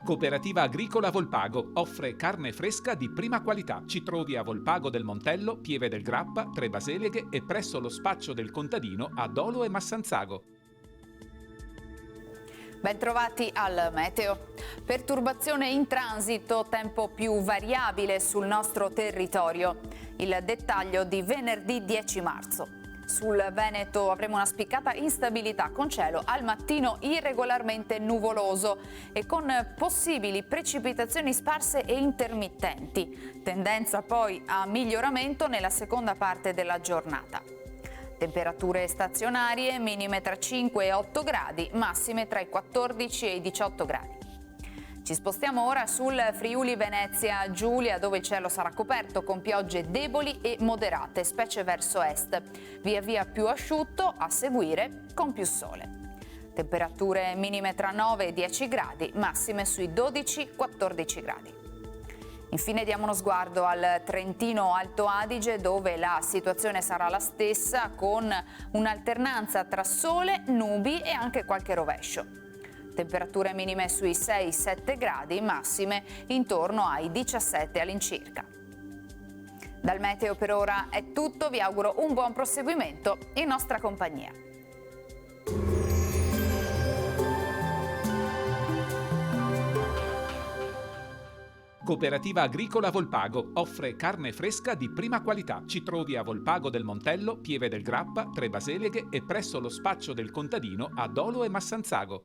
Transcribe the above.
Cooperativa Agricola Volpago offre carne fresca di prima qualità. Ci trovi a Volpago del Montello, Pieve del Grappa, Tre Baseleghe e presso lo spaccio del contadino a Dolo e Massanzago. Bentrovati al meteo. Perturbazione in transito, tempo più variabile sul nostro territorio. Il dettaglio di venerdì 10 marzo. Sul Veneto avremo una spiccata instabilità con cielo al mattino irregolarmente nuvoloso e con possibili precipitazioni sparse e intermittenti. Tendenza poi a miglioramento nella seconda parte della giornata. Temperature stazionarie, minime tra 5 e 8 gradi, massime tra i 14 e i 18 gradi. Ci spostiamo ora sul Friuli Venezia Giulia, dove il cielo sarà coperto con piogge deboli e moderate, specie verso est. Via via più asciutto, a seguire con più sole. Temperature minime tra 9 e 10 gradi, massime sui 12-14 gradi. Infine diamo uno sguardo al Trentino Alto Adige, dove la situazione sarà la stessa, con un'alternanza tra sole, nubi e anche qualche rovescio. Temperature minime sui 6-7 gradi, massime intorno ai 17 all'incirca. Dal meteo per ora è tutto, vi auguro un buon proseguimento in nostra compagnia. Cooperativa Agricola Volpago offre carne fresca di prima qualità. Ci trovi a Volpago del Montello, Pieve del Grappa, Tre Baseleghe e presso lo spaccio del contadino a Dolo e Massanzago.